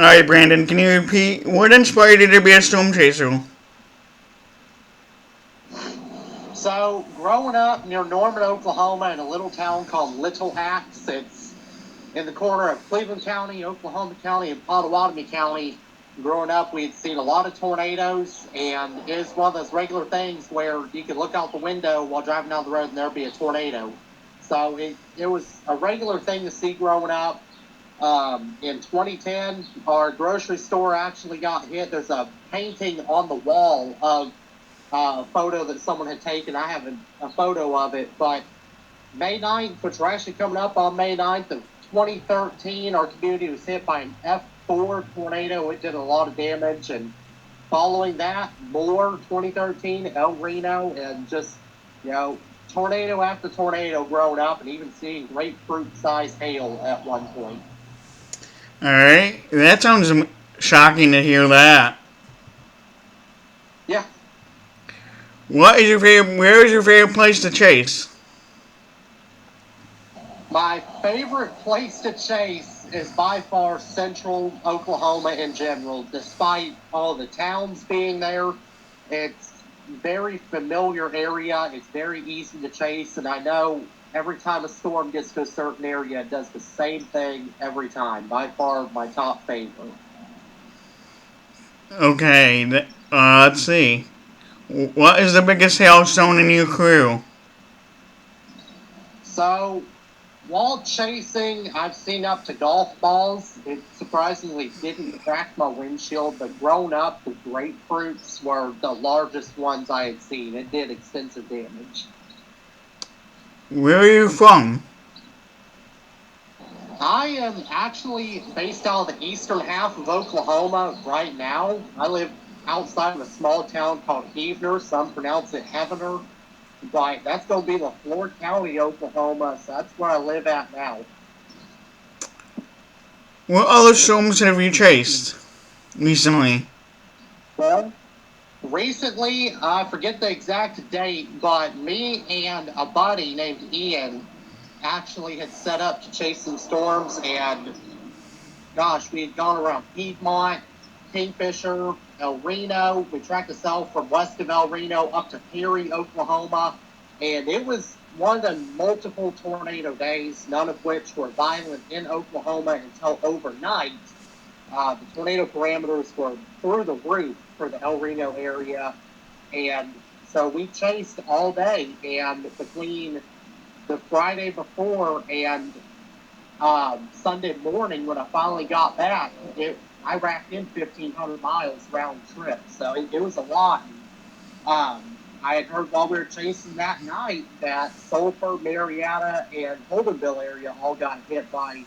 Alright, Brandon, can you repeat? What inspired you to be a storm chaser? So, growing up near Norman, Oklahoma, in a little town called Little Axe, it's in the corner of Cleveland County, Oklahoma County, and Pottawatomie County. Growing up, we had seen a lot of tornadoes, and it was one of those regular things where you could look out the window while driving down the road and there'd be a tornado. So it was a regular thing to see growing up. In 2010, our grocery store actually got hit. There's a painting on the wall of a photo that someone had taken. I have a photo of it, but May 9th, which we're actually coming up on May 9th of 2013, our community was hit by an F4 tornado. It did a lot of damage. And following that, more 2013, El Reno, and just, you know, tornado after tornado growing up, and even seeing grapefruit sized hail at one point. Alright, that sounds shocking to hear that. Yeah, What is your favorite? Where is your favorite place to chase? my favorite place to chase is by far central Oklahoma in general, despite all the towns being there. It's very familiar area. It's very easy to chase, and I know every time a storm gets to a certain area, it does the same thing every time. By far, my top favorite. Okay, let's see. What is the biggest hailstone in your crew? So, while chasing, I've seen up to golf balls. It surprisingly didn't crack my windshield, but grown up, the grapefruits were the largest ones I had seen. It did extensive damage. Where are you from? I am actually based out of the eastern half of Oklahoma right now. I live outside of a small town called Heavener. Some pronounce it Heavener, but that's going to be the Floyd County, Oklahoma. So that's where I live at now. What other storms have you chased recently? Well, recently, I forget the exact date, but me and a buddy named Ian actually had set up to chase some storms, and gosh, we had gone around Piedmont, Kingfisher, El Reno. We tracked the south from west of El Reno up to Perry, Oklahoma, and it was one of the multiple tornado days, none of which were violent in Oklahoma until overnight. The tornado parameters were through the roof for the El Reno area, and so we chased all day. And between the Friday before and Sunday morning, when I finally got back, I racked in 1,500 miles round trip. So it was a lot. I had heard while we were chasing that night that Sulphur, Marietta, and Holdenville area all got hit by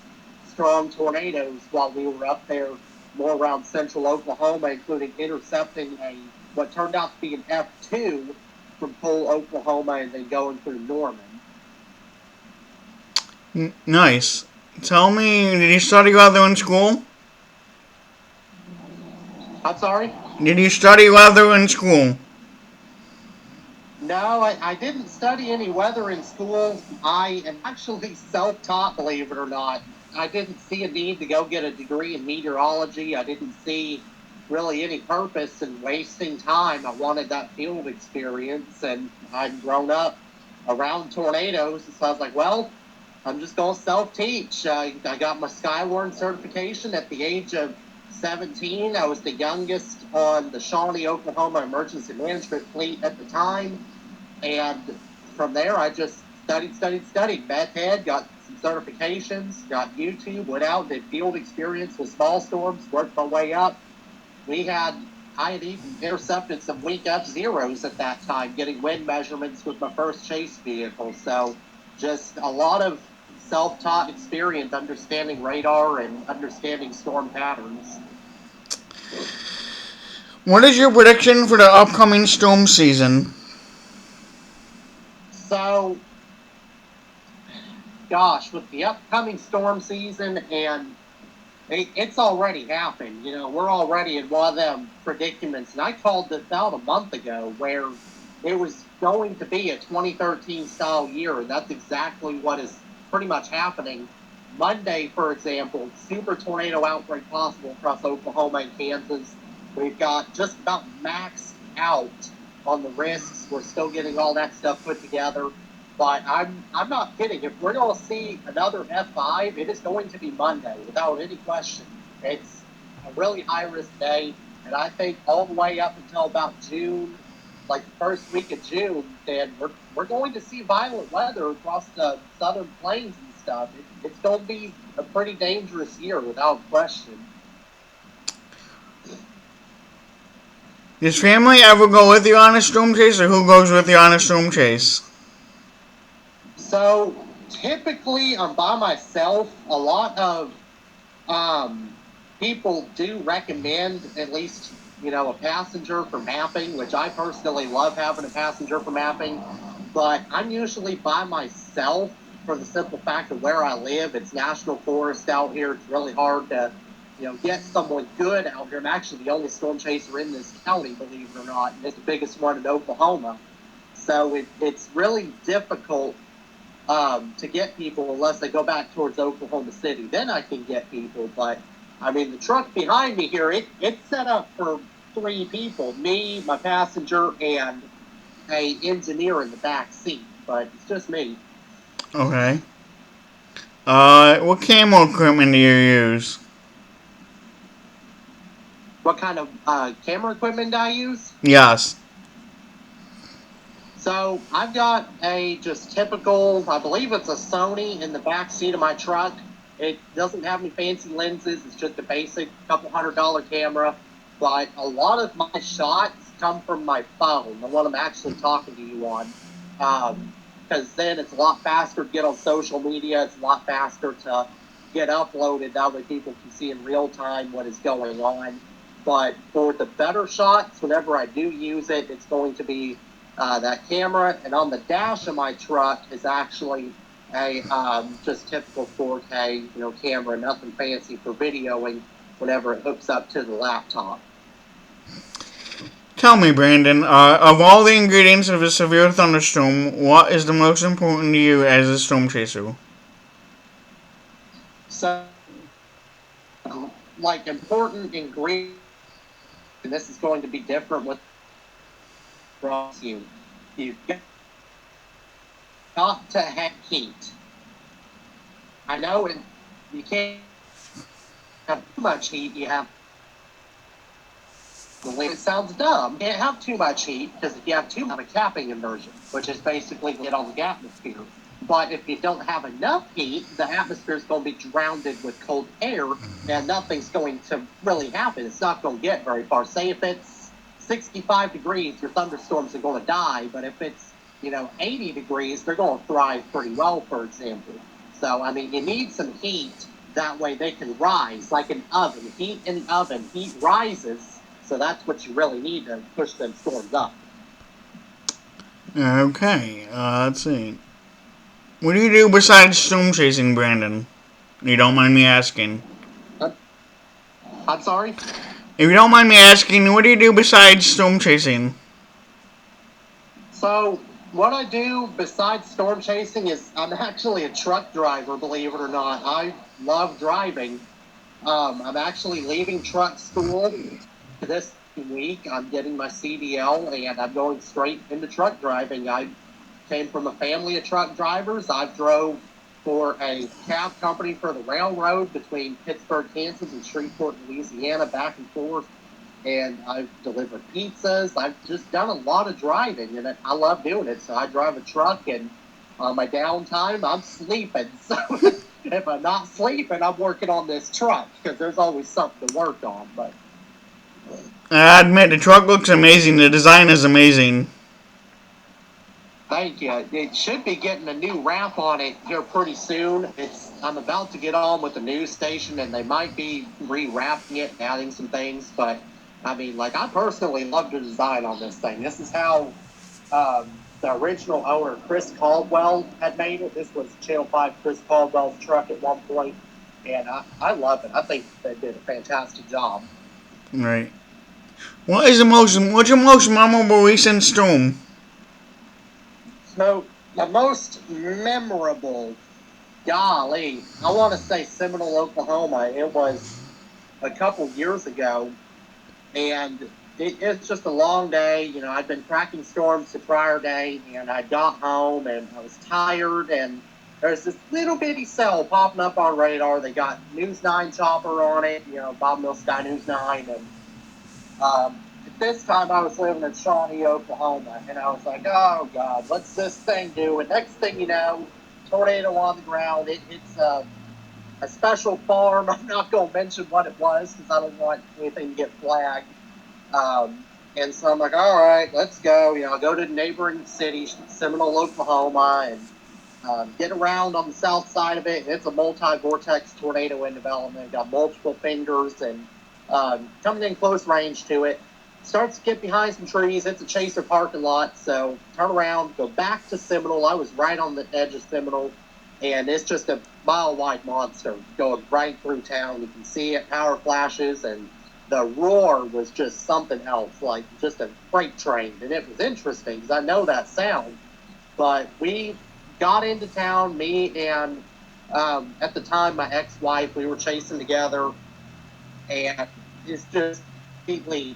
strong tornadoes while we were up there more around central Oklahoma, including intercepting a what turned out to be an F2 from Cole, Oklahoma, and then going through Norman. Nice. Tell me, did you study weather in school? I'm sorry? Did you study weather in school? No, I didn't study any weather in school. I am actually self taught, believe it or not. I didn't see a need to go get a degree in meteorology. I didn't see really any purpose in wasting time. I wanted that field experience, and I'd grown up around tornadoes. So I was like, well, I'm just going to self teach. I got my Skywarn certification at the age of 17. I was the youngest on the Shawnee, Oklahoma Emergency Management Fleet at the time. And from there, I just studied. Meth head, got some certifications, got YouTube, went out, did field experience with small storms, worked my way up. We had, I had even intercepted some weak F zeros at that time, getting wind measurements with my first chase vehicle. So just a lot of self taught experience understanding radar and understanding storm patterns. What is your prediction for the upcoming storm season? So gosh, with the upcoming storm season, and it's already happened. You know, we're already in one of them predicaments. And I called this out a month ago where it was going to be a 2013 style year, and that's exactly what is pretty much happening. Monday, for example, super tornado outbreak possible across Oklahoma and Kansas. We've got just about maxed out on the risks. We're still getting all that stuff put together. But I'm not kidding. If we're going to see another F5, it is going to be Monday, without any question. It's a really high risk day, and I think all the way up until about June, like the first week of June, then we're going to see violent weather across the southern plains and stuff. It's going to be a pretty dangerous year, without question. Does family ever go with you on a storm chase, or who goes with you on a storm chase? So typically, I'm by myself. A lot of people do recommend at least a passenger for mapping, which I personally love having a passenger for mapping. But I'm usually by myself for the simple fact of where I live. It's national forest out here. It's really hard to get someone good out here. I'm actually the only storm chaser in this county, believe it or not, and it's the biggest one in Oklahoma. So it's really difficult to get people unless they go back towards Oklahoma City. Then I can get people. But, I mean, the truck behind me here, it's set up for 3 people. Me, my passenger, and a engineer in the back seat. But it's just me. Okay. What camo equipment do you use? What kind of camera equipment do I use? Yes. So I've got a just typical, I believe it's a Sony in the back seat of my truck. It doesn't have any fancy lenses. It's just a basic couple $100 camera. But a lot of my shots come from my phone, the one I'm actually talking to you on. Because then it's a lot faster to get on social media. It's a lot faster to get uploaded. That way people can see in real time what is going on. But for the better shots, whenever I do use it, it's going to be that camera. And on the dash of my truck is actually a just typical 4K camera, nothing fancy for videoing whenever it hooks up to the laptop. Tell me, Brandon, of all the ingredients of a severe thunderstorm, what is the most important to you as a storm chaser? So, like important ingredients, and this is going to be different with you. You've got to have heat. I know you can't have too much heat. You have. It sounds dumb. You can't have too much heat because if you have too much, a capping inversion, which is basically get on the atmosphere. But if you don't have enough heat, the atmosphere is going to be drowned with cold air, and nothing's going to really happen. It's not going to get very far. Say if it's 65 degrees, your thunderstorms are going to die. But if it's 80 degrees, they're going to thrive pretty well, for example. So I mean, you need some heat. That way they can rise like an oven. Heat in the oven, heat rises. So that's what you really need to push them storms up. Okay, let's see. What do you do besides storm chasing, Brandon? You don't mind me asking. I'm sorry? If you don't mind me asking, what do you do besides storm chasing? So, what I do besides storm chasing is I'm actually a truck driver, believe it or not. I love driving. I'm actually leaving truck school this week. I'm getting my CDL and I'm going straight into truck driving. I came from a family of truck drivers. I've drove for a cab company for the railroad between Pittsburgh, Kansas and Shreveport, Louisiana, back and forth. And I've delivered pizzas. I've just done a lot of driving, and I love doing it. So I drive a truck, and on my downtime, I'm sleeping. So if I'm not sleeping, I'm working on this truck because there's always something to work on. But I admit, the truck looks amazing. The design is amazing. thank you. It should be getting a new wrap on it here pretty soon. I'm about to get on with the news station, and they might be rewrapping it, adding some things. But I mean, like, I personally love the design on this thing. This is how the original owner, Chris Caldwell, had made it. This was Channel 5 Chris Caldwell's truck at one point, and I love it. I think they did a fantastic job. Right. What's your most memorable recent storm? So, the most memorable, golly, I want to say Seminole, Oklahoma. It was a couple years ago, and it's just a long day. You know, I'd been tracking storms the prior day, and I got home and I was tired, and there's this little bitty cell popping up on radar. They got News 9 chopper on it, you know, Bob Mill Sky News 9, and at this time I was living in Shawnee, Oklahoma, and I was like, oh God, what's this thing do? And next thing you know, tornado on the ground. It's a special farm. I'm not going to mention what it was because I don't want anything to get flagged. And so I'm like, all right, let's go. You know, I'll go to the neighboring city, Seminole, Oklahoma, and get around on the south side of it. It's a multi-vortex tornado in development. Got multiple fingers and coming in close range to it. Starts to get behind some trees. It's a chaser parking lot. So turn around, go back to Seminole. I was right on the edge of Seminole. And it's just a mile-wide monster going right through town. You can see it, power flashes, and the roar was just something else, like just a freight train. And it was interesting because I know that sound. But we got into town, me and at the time my ex-wife, we were chasing together, and it's just completely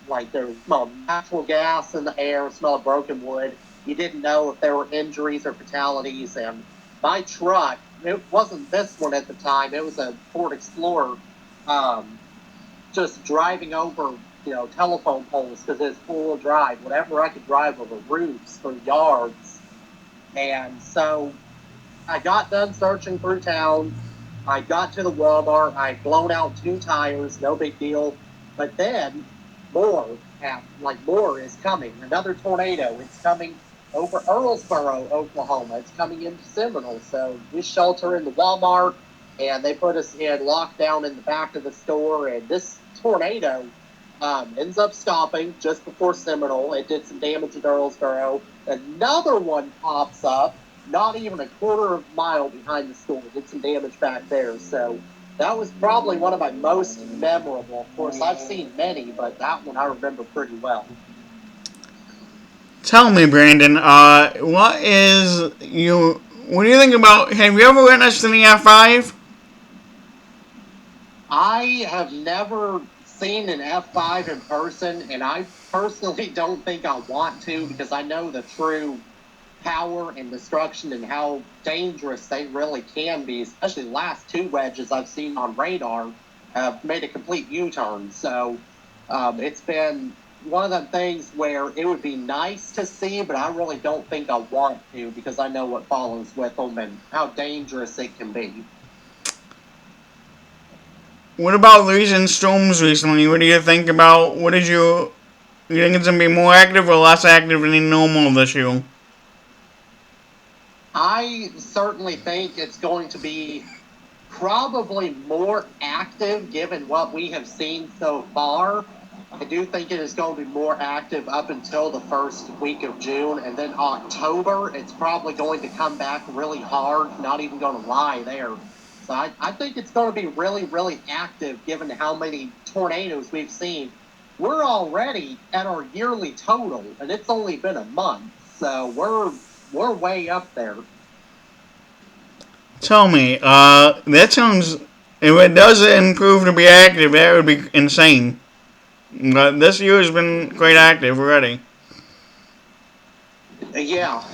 like there was smell of natural gas in the air, smell of broken wood. You didn't know if there were injuries or fatalities, and my truck, it wasn't this one at the time, it was a Ford Explorer, um, just driving over, you know, telephone poles because it's four-wheel drive, whatever I could drive over roofs or yards. And so I got done searching through town. I got to the Walmart. I'd blown out two tires, no big deal. But then more happened. Like more is coming. Another tornado. It's coming over Earlsboro, Oklahoma. It's coming into Seminole. So we shelter in the Walmart, and they put us in lockdown in the back of the store. And this tornado ends up stopping just before Seminole. It did some damage at Earlsboro. Another one pops up not even a quarter of a mile behind the store. Did some damage back there. So that was probably one of my most memorable. Of course, I've seen many, but that one I remember pretty well. Tell me, Brandon, what do you think about, have you ever witnessed any F5? I have never seen an F5 in person, and I personally don't think I want to because I know the true power and destruction and how dangerous they really can be, especially the last two wedges I've seen on radar have made a complete U-turn. So it's been one of them things where it would be nice to see, but I really don't think I want to because I know what follows with them and how dangerous it can be. What about the recent storms recently? What do you think about, you think it's going to be more active or less active than normal this year? I certainly think it's going to be probably more active given what we have seen so far. I do think it is going to be more active up until the first week of June, and then October, it's probably going to come back really hard, not even going to lie there. So I think it's going to be really, really active given how many tornadoes we've seen. We're already at our yearly total, and it's only been a month, so we're way up there. Tell me, that sounds, if it does improve to be active, that would be insane. But this year has been quite active already. Yeah,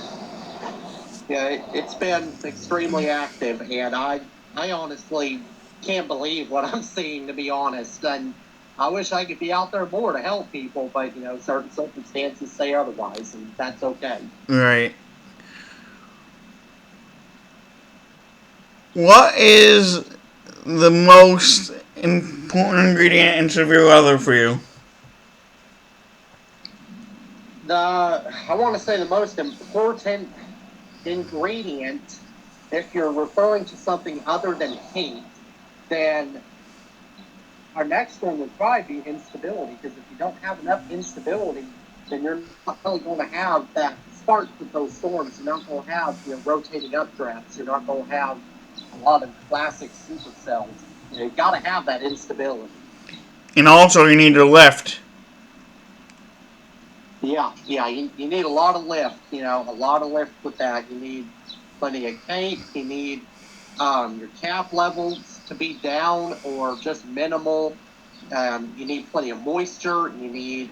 yeah, it's been extremely active, and I honestly can't believe what I'm seeing, to be honest. And I wish I could be out there more to help people, but you know, certain circumstances say otherwise, and that's okay. Right. What is the most important ingredient in severe weather for you? I want to say the most important ingredient, if you're referring to something other than heat, then our next one would probably be instability, because if you don't have enough instability, then you're not really going to have that spark with those storms. You're not going to have, you know, rotating updrafts. You're not going to have a lot of classic supercells. You know, you've got to have that instability. And also, you need to lift. Yeah, you need a lot of lift. You know, a lot of lift with that. You need plenty of cake. You need your cap levels to be down or just minimal. You need plenty of moisture. You need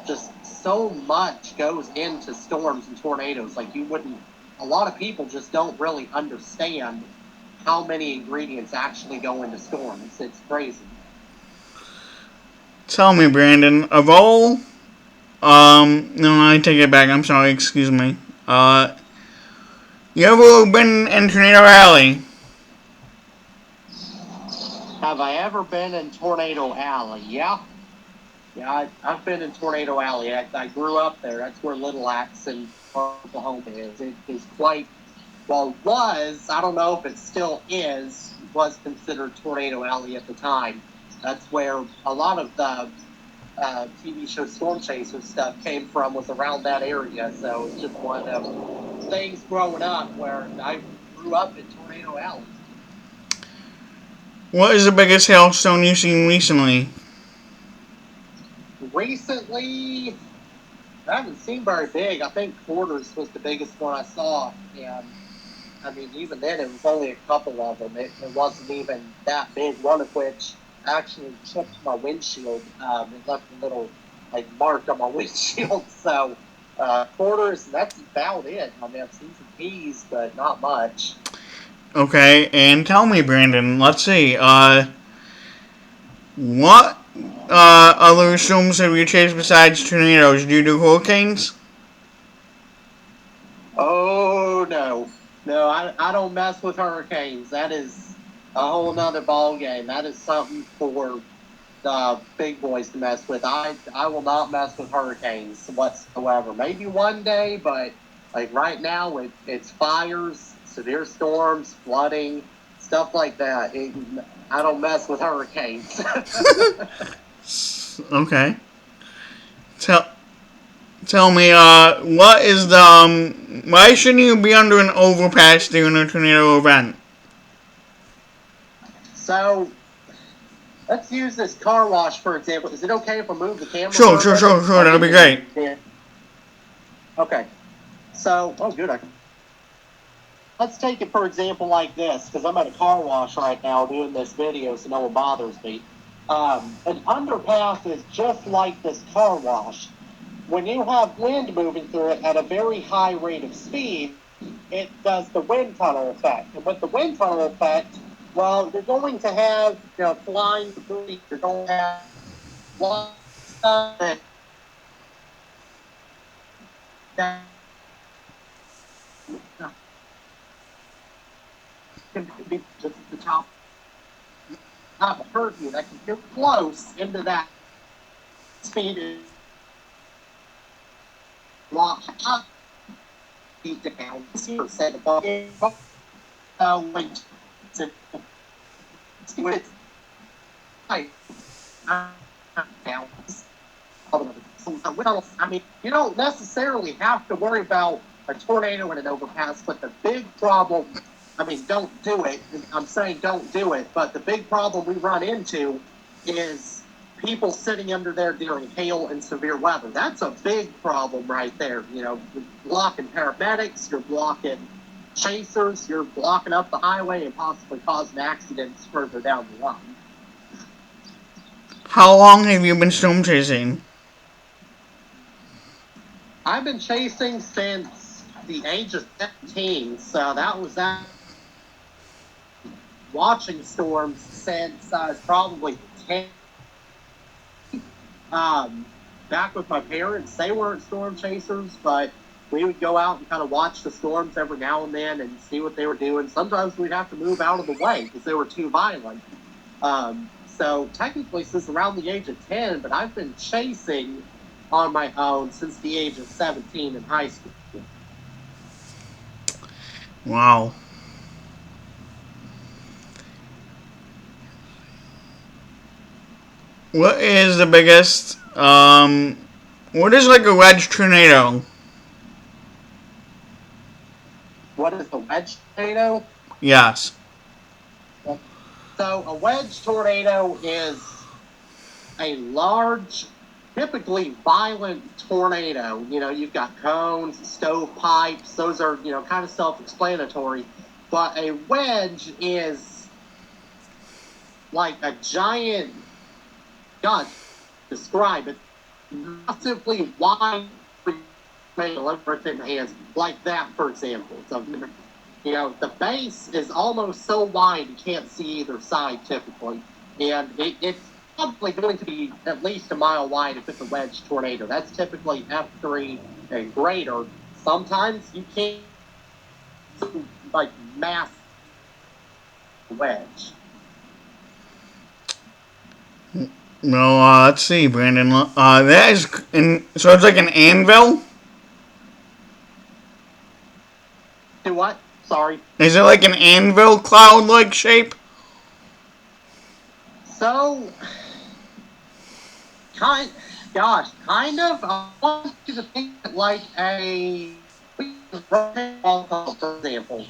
just so much goes into storms and tornadoes. Like you wouldn't, a lot of people just don't really understand how many ingredients actually go into storms. It's crazy. Tell me, Brandon, of all, no, I take it back. I'm sorry, excuse me. You ever been in Tornado Alley? Have I ever been in Tornado Alley? Yeah. Yeah, I've been in Tornado Alley. I grew up there. That's where Little Axe in Oklahoma is. It is quite, well, I don't know if it still is, was considered Tornado Alley at the time. That's where a lot of the TV show Storm Chaser stuff came from, was around that area. So it's just one of those things growing up where I grew up in Tornado Alley. What is the biggest hailstone you've seen recently? Recently, I haven't seen very big. I think Quarters was the biggest one I saw. And I mean, even then, it was only a couple of them. It wasn't even that big, one of which actually chipped my windshield. It left a little mark on my windshield. So, Quarters, that's about it. I mean, I've seen some peas, but not much. Okay, and tell me, Brandon, let's see, what other storms have you chased besides tornadoes? Do you do hurricanes? Oh, no. No, I don't mess with hurricanes. That is a whole nother ball game. That is something for the big boys to mess with. I will not mess with hurricanes whatsoever. Maybe one day, but like right now, it's fires, severe storms, flooding, stuff like that. I don't mess with hurricanes. Okay. Tell tell me, what is the why shouldn't you be under an overpass during a tornado event? So let's use this car wash for example. Is it okay if I move the camera? Sure. That'll be great. Yeah. Okay. So, oh, good. Let's take it for example like this, because I'm at a car wash right now doing this video, so no one bothers me. An underpass is just like this car wash. When you have wind moving through it at a very high rate of speed, it does the wind tunnel effect. And with the wind tunnel effect, well, you're going to have flying debris. You're going to have flying stuff that can be just at the top of hurt you. That can get close into that speed is lock up down 0% above when it's down. I mean, you don't necessarily have to worry about a tornado and an overpass, but the big problem, I mean, don't do it. I'm saying don't do it, but the big problem we run into is people sitting under there during hail and severe weather. That's a big problem right there. You're blocking paramedics, you're blocking chasers, you're blocking up the highway and possibly causing accidents further down the line. How long have you been storm chasing? I've been chasing since the age of 17, so that was that. Watching storms since I was probably 10. Back with my parents, they weren't storm chasers, but we would go out and kind of watch the storms every now and then and see what they were doing. Sometimes we'd have to move out of the way because they were too violent. So technically since around the age of 10, but I've been chasing on my own since the age of 17 in high school. Wow. What is the biggest, what is like a wedge tornado? What is a wedge tornado? Yes. So a wedge tornado is a large, typically violent tornado. You've got cones, stovepipes. Those are, kind of self-explanatory. But a wedge is like a giant, God, describe it, massively wide hands, like that, for example. So, the base is almost so wide you can't see either side typically. And it's probably going to be at least a mile wide if it's a wedge tornado. That's typically F3 and greater. Sometimes you can't like mass wedge. Well, let's see, Brandon. That is, so it's like an anvil. Do what? Sorry. Is it like an anvil cloud-like shape? So, kind of. I want you to think like a for example.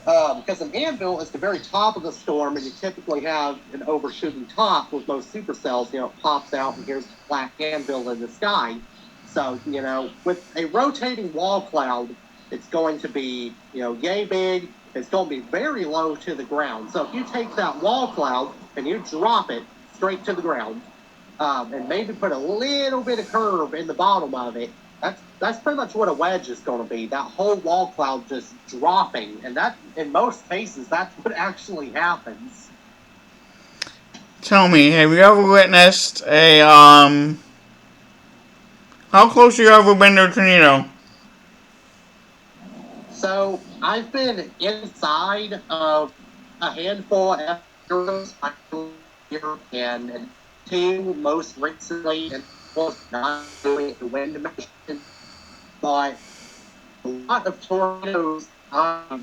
Because an anvil is the very top of the storm, and you typically have an overshooting top with most supercells. It pops out, and here's the black anvil in the sky. So, with a rotating wall cloud, it's going to be, yay big. It's going to be very low to the ground. So if you take that wall cloud and you drop it straight to the ground, and maybe put a little bit of curve in the bottom of it, that's pretty much what a wedge is going to be. That whole wall cloud just dropping, and that in most cases that's what actually happens. Tell me, have you ever witnessed a How close have you ever been to a tornado? So I've been inside of a handful of tornadoes and two most recently, and was not doing the wind mission, but a lot of tornadoes I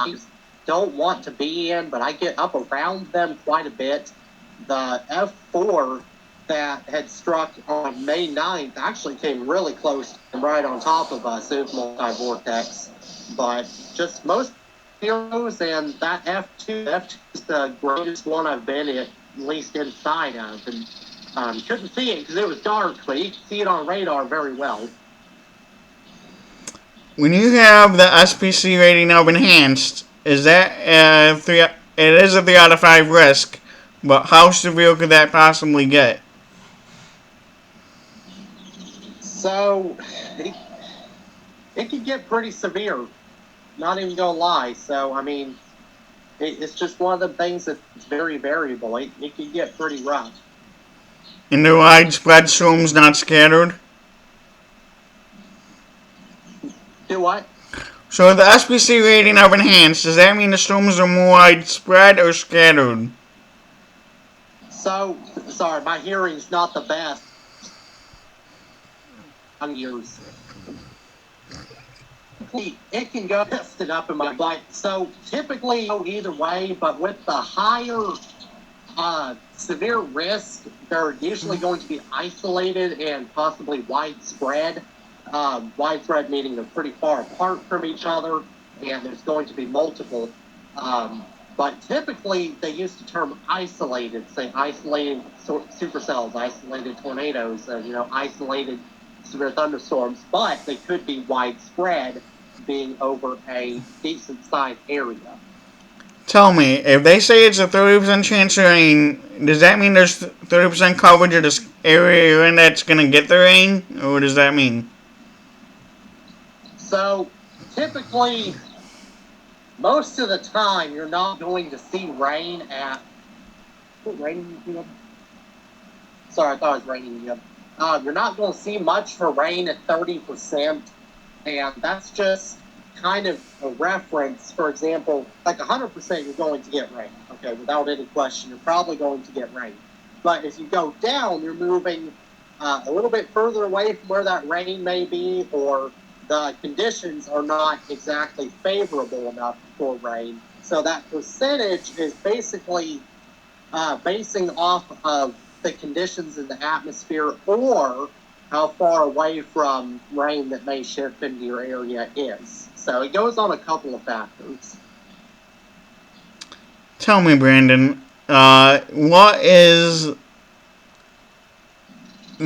just don't want to be in, but I get up around them quite a bit. The F4 that had struck on May 9th actually came really close and right on top of us. It was multi-vortex. But just most heroes, and that F2 is the greatest one I've been at least inside of. And couldn't see it because it was dark, but you could see it on radar very well. When you have the SPC rating of enhanced, is that it is a 3 out of 5 risk, but how severe could that possibly get? So it could get pretty severe. Not even gonna lie. So I mean, it's just one of the things that's very variable. It can get pretty rough. And the widespread storms not scattered? Do what? So the SPC rating of enhanced, does that mean the storms are more widespread or scattered? So, sorry, my hearing's not the best. I'm yours. It can go tested up in my butt. So typically go either way, but with the higher severe risk, they're usually going to be isolated and possibly widespread. Widespread meaning they're pretty far apart from each other, and there's going to be multiple. But typically, they use the term isolated, say isolated supercells, isolated tornadoes, isolated severe thunderstorms, but they could be widespread, being over a decent-sized area. Tell me, if they say it's a 30% chance of rain, does that mean there's 30% coverage of this area you're in that's going to get the rain? Or what does that mean? So, typically, most of the time, you're not going to see rain at... Sorry, I thought it was raining again. You're not going to see much for rain at 30%, and that's just kind of a reference. For example, like 100% you're going to get rain, okay, without any question. You're probably going to get rain. But if you go down, you're moving a little bit further away from where that rain may be, or the conditions are not exactly favorable enough for rain. So that percentage is basically basing off of the conditions in the atmosphere or how far away from rain that may shift into your area is. So it goes on a couple of factors. Tell me, Brandon, what is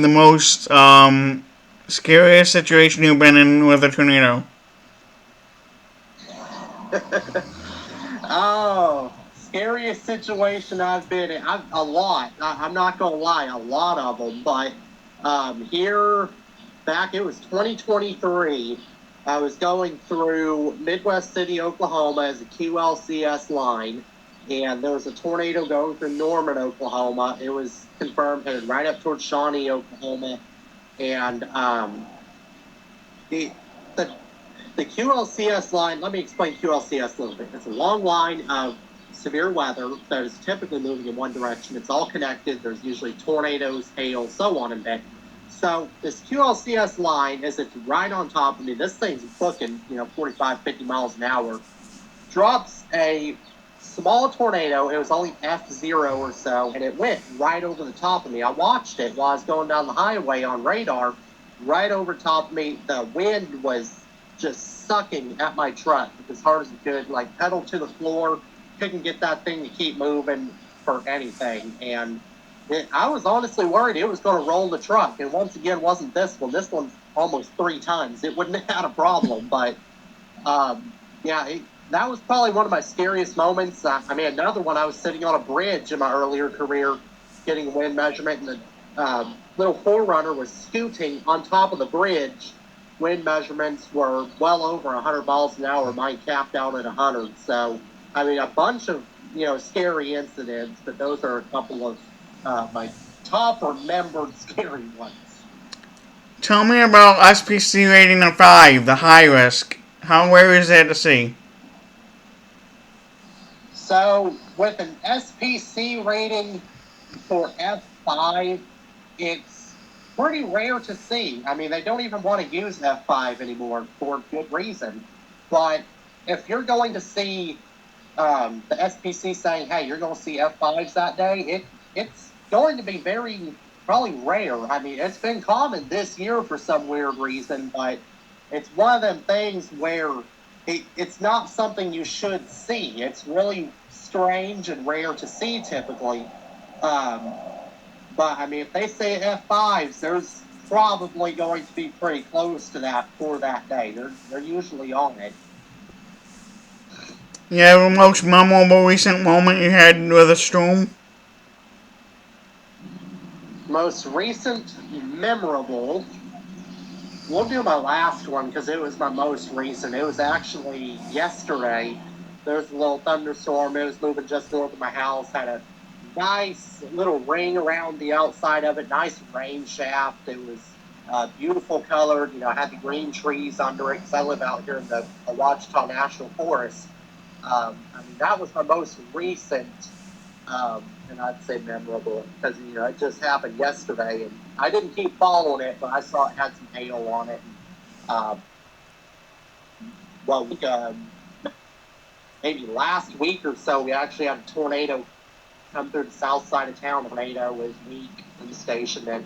the most scariest situation you've been in with a tornado? Oh, scariest situation I've been in. A lot. I'm not gonna lie, a lot of them. But here, back it was 2023. I was going through Midwest City, Oklahoma, as a QLCS line, and there was a tornado going through Norman, Oklahoma. It was confirmed headed right up towards Shawnee, Oklahoma, and the the the QLCS line, let me explain QLCS a little bit. It's a long line of severe weather that is typically moving in one direction. It's all connected. There's usually tornadoes, hail, so on and that. So this QLCS line, as it's right on top of me, this thing's booking, 45, 50 miles an hour, drops a small tornado. It was only F0 or so, and it went right over the top of me. I watched it while I was going down the highway on radar, right over top of me. The wind was just sucking at my truck as hard as it could, like pedal to the floor. Couldn't get that thing to keep moving for anything. And I was honestly worried it was going to roll the truck. And once again, wasn't this one. This one's almost 3 tons. It wouldn't have had a problem. But that was probably one of my scariest moments. Another one, I was sitting on a bridge in my earlier career getting a wind measurement, and the little 4Runner was scooting on top of the bridge. Wind measurements were well over 100 miles an hour. Mine capped out at 100. So, a bunch of, scary incidents, but those are a couple of my top remembered scary ones. Tell me about SPC rating of 5, the high risk. How rare is that to see? So, with an SPC rating for F5, it's pretty rare to see. They don't even want to use F5 anymore for good reason. But if you're going to see the SPC saying, hey, you're going to see F5s that day, it's going to be probably rare. It's been common this year for some weird reason, but it's one of them things where it's not something you should see. It's really strange and rare to see typically. But if they say F5s, there's probably going to be pretty close to that for that day. They're usually on it. Yeah, the most memorable recent moment you had with a storm? Most recent memorable, we'll do my last one because it was my most recent. It was actually yesterday. There was a little thunderstorm. It was moving just north of my house. Had a nice little ring around the outside of it. Nice rain shaft. It was beautiful colored. Had the green trees under it because I live out here in the Ouachita National Forest. That was my most recent, and I'd say memorable because it just happened yesterday, and I didn't keep following it, but I saw it had some hail on it. Maybe last week or so, we actually had a tornado come through the south side of town. The tornado was weak in the station, and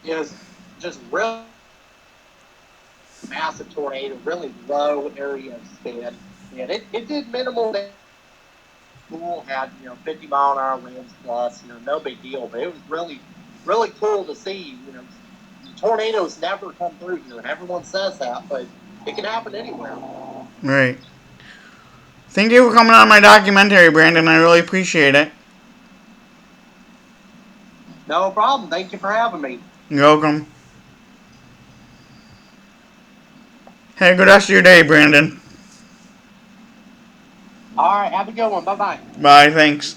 it was just really massive tornado, really low area of spin, and it did minimal damage. Cool, had 50 mile an hour winds plus, no big deal, but it was really, really cool to see. Tornadoes never come through here, and everyone says that, but it can happen anywhere. Right. Thank you for coming on my documentary, Brandon. I really appreciate it. No problem. Thank you for having me. You're welcome. Have a good rest of your day, Brandon. All right, have a good one. Bye-bye. Bye, thanks.